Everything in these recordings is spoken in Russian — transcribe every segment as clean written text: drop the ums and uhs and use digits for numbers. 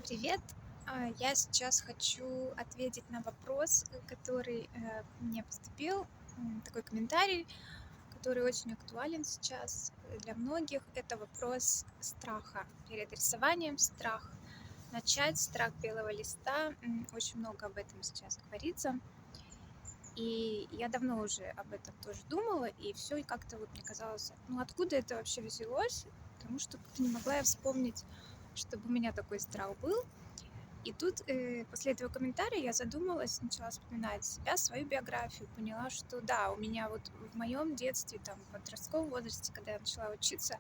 Привет! Я сейчас хочу ответить на вопрос, который мне поступил, такой комментарий, который очень актуален сейчас для многих. Это вопрос страха перед рисованием, страх начать, страх белого листа. Очень много об этом сейчас говорится. И я давно уже об этом тоже думала, и все, и как-то вот мне казалось, ну откуда это вообще взялось? Потому что как-то не могла я вспомнить, чтобы у меня такой страх был. И тут после этого комментария я задумалась, начала вспоминать себя, свою биографию, поняла, что да, у меня вот в моем детстве, там, в подростковом возрасте, когда я начала учиться,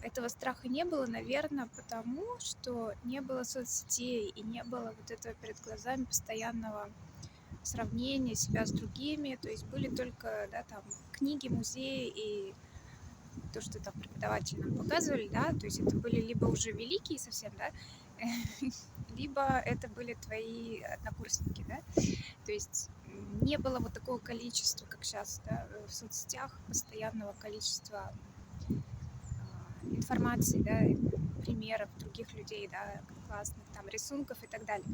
этого страха не было, наверное, потому что не было соцсетей и не было вот этого перед глазами постоянного сравнения себя с другими, то есть были только, да, там, книги, музеи и то, что там преподаватели нам показывали, да, то есть это были либо уже великие совсем, да, либо это были твои однокурсники, да, то есть не было вот такого количества, как сейчас, да, в соцсетях, постоянного количества информации, да, примеров других людей, да, классных там рисунков и так далее.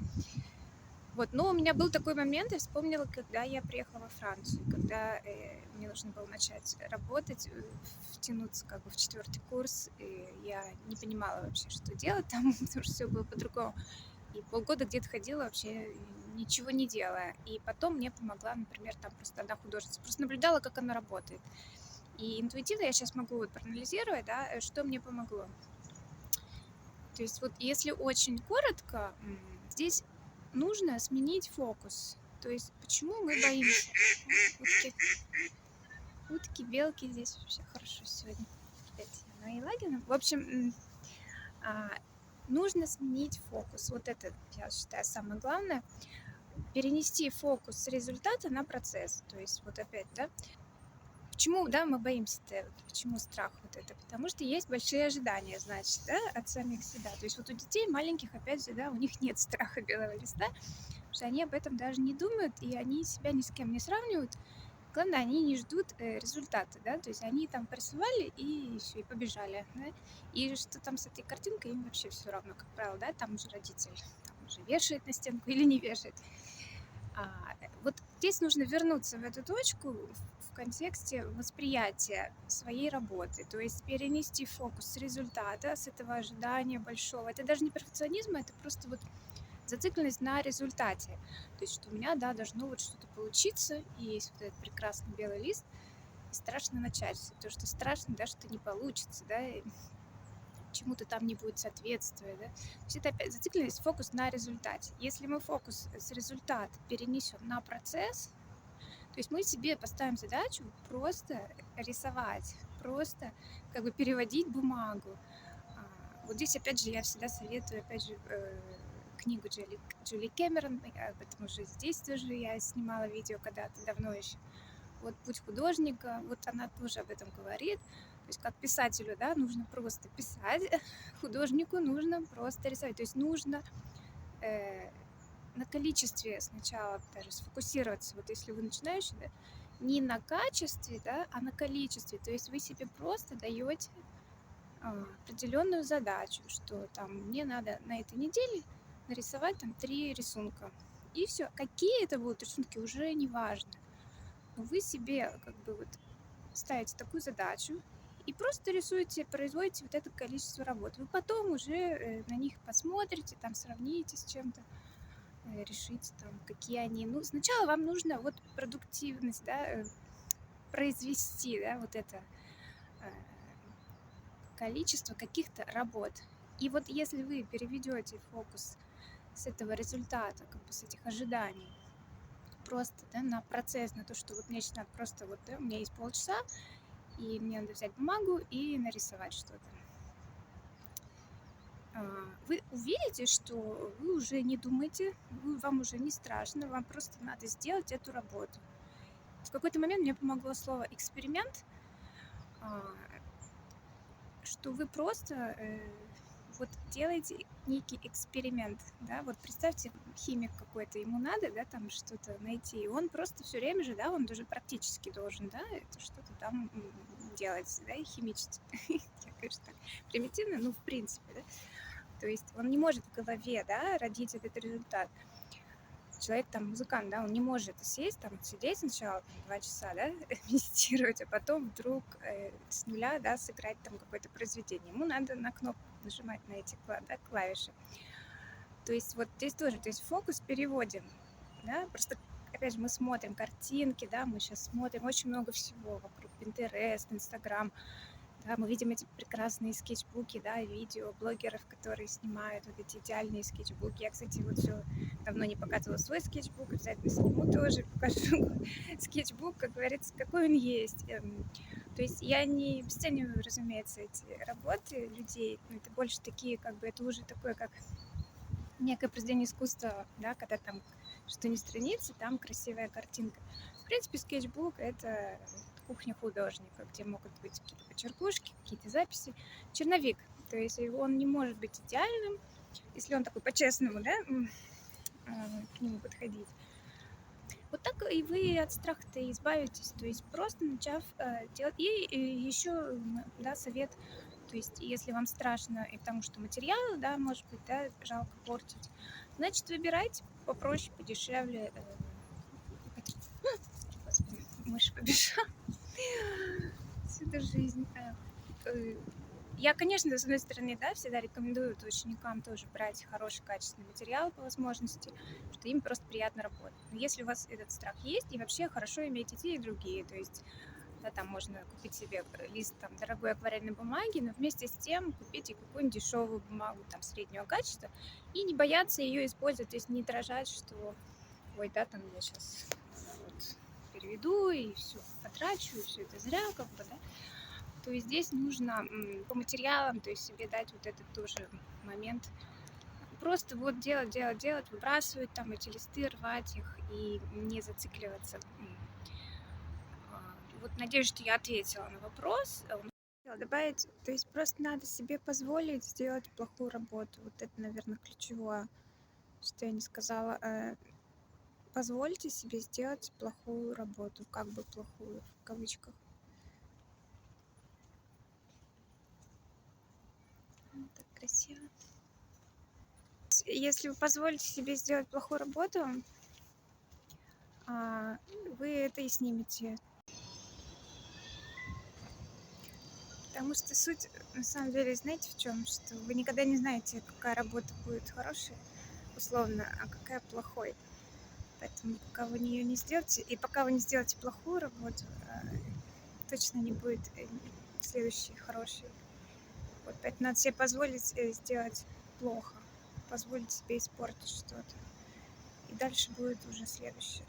Вот, но у меня был такой момент, я вспомнила, когда я приехала во Францию, когда мне нужно было начать работать, втянуться как бы в 4-й курс, и я не понимала вообще, что делать там, потому что все было по-другому. И полгода где-то ходила вообще ничего не делая. И потом мне помогла, например, там просто одна художница. Просто наблюдала, как она работает. И интуитивно я сейчас могу вот проанализировать, да, что мне помогло. То есть вот если очень коротко, здесь нужно сменить фокус. То есть почему мы боимся? Утки, утки, белки здесь вообще хорошо сегодня. Опять Лагина. В общем, нужно сменить фокус. Вот это, я считаю, самое главное. Перенести фокус с результата на процесс. То есть вот опять, да, почему, да, мы боимся-то, почему страх вот это? Потому что есть большие ожидания, значит, да, от самих себя. То есть вот у детей маленьких, опять же, да, у них нет страха белого листа, потому что они об этом даже не думают, и они себя ни с кем не сравнивают. Главное, они не ждут результата, да, то есть они там порисовали и все, и побежали, да, и что там с этой картинкой, им вообще все равно, как правило, да, там уже родитель там уже вешает на стенку или не вешает. Вот здесь нужно вернуться в эту точку в контексте восприятия своей работы, то есть перенести фокус с результата, с этого ожидания большого. Это даже не перфекционизм, это просто вот зацикленность на результате. То есть, что у меня, да, должно вот что-то получиться, и есть вот этот прекрасный белый лист, и страшно начать, потому что страшно, да, что не получится, да, и чему-то там не будет соответствовать, да. То есть это опять зацикленность, фокус на результате. Если мы фокус с результата перенесем на процесс, то есть мы себе поставим задачу просто рисовать, просто как бы переводить бумагу. Вот здесь, опять же, я всегда советую, опять же, книгу Джули Кэмерон, об этом уже здесь тоже я снимала видео когда-то давно еще. Вот «Путь художника», вот она тоже об этом говорит. То есть как писателю, да, нужно просто писать, художнику нужно просто рисовать. То есть нужно на количестве сначала даже сфокусироваться. Вот если вы начинающий, да, не на качестве, да, а на количестве. То есть вы себе просто даете определенную задачу, что там мне надо на этой неделе нарисовать там 3 рисунка. И все. Какие это будут рисунки, уже не важно. Но вы себе как бы вот ставите такую задачу и просто рисуете, производите вот это количество работ. Вы потом уже на них посмотрите, там сравните с чем-то, решите там, какие они. Ну, сначала вам нужно вот продуктивность, да, произвести, да, вот это э, количество каких-то работ. И вот если вы переведете фокус с этого результата, как бы с этих ожиданий, просто, да, на процесс, на то, что вот мне сейчас надо просто вот, да, у меня есть полчаса, и мне надо взять бумагу и нарисовать что-то. Вы увидите, что вы уже не думаете, вам уже не страшно, вам просто надо сделать эту работу. В какой-то момент мне помогло слово «эксперимент», что вы просто вот делаете некий эксперимент, да, вот представьте, химик какой-то, ему надо, да, там что-то найти, и он просто все время же, да, он даже практически должен, да, это что-то там делать, да, и химичить. Я, конечно, так примитивно, ну, в принципе, да, То есть он не может в голове, да, родить этот результат. Человек там музыкант, да, он не может сесть, там, сидеть сначала 2 часа, да, медитировать, а потом вдруг с нуля, да, сыграть там какое-то произведение. Ему надо на кнопку нажимать на эти да, клавиши. То есть вот здесь тоже, то есть фокус переводим, да, просто опять же мы смотрим картинки, да, мы сейчас смотрим очень много всего вокруг, Pinterest, Instagram, да, мы видим эти прекрасные скетчбуки, да, видео блогеров, которые снимают вот эти идеальные скетчбуки. Я, кстати, вот все давно не показывала свой скетчбук, обязательно сниму тоже, покажу скетчбук, как говорится, какой он есть. То есть я не обесцениваю, разумеется, эти работы людей, но это больше такие, как бы, это уже такое, как некое произведение искусства, да, когда там что не страница, там красивая картинка. В принципе, скетчбук — это кухня художника, где могут быть какие-то почеркушки, какие-то записи. Черновик, то есть он не может быть идеальным, если он такой по-честному, да, к нему подходить. Вот так и вы от страха-то избавитесь, то есть просто начав делать. И еще, да, совет, то есть если вам страшно, и потому что материалы, да, может быть, да, жалко портить, значит, выбирайте попроще, подешевле. Господи, мышь побежала. Всю жизнь. Я, конечно, с одной стороны, да, всегда рекомендую ученикам тоже брать хороший, качественный материал по возможности, что им просто приятно работать. Но если у вас этот страх есть, и вообще хорошо иметь и те, и другие, то есть, да, там можно купить себе лист там дорогой акварельной бумаги, но вместе с тем купите какую-нибудь дешевую бумагу там среднего качества и не бояться ее использовать, то есть не дрожать, что, ой, да, там я сейчас вот переведу и все потрачу, и все это зря, как бы, да. То есть здесь нужно по материалам, то есть себе дать вот этот тоже момент. Просто вот делать, выбрасывать там эти листы, рвать их и не зацикливаться. Вот надеюсь, что я ответила на вопрос. Хотела добавить, то есть просто надо себе позволить сделать плохую работу. Вот это, наверное, ключевое, что я не сказала. Позвольте себе сделать плохую работу, как бы плохую, в кавычках. Так красиво. Если вы позволите себе сделать плохую работу, вы это и снимете. Потому что суть, на самом деле, знаете, в чем? Что вы никогда не знаете, какая работа будет хорошей, условно, а какая плохой. Поэтому пока вы ее не сделаете, и пока вы не сделаете плохую работу, точно не будет следующей хорошей. Вот, поэтому надо себе позволить сделать плохо, позволить себе испортить что-то. И дальше будет уже следующее.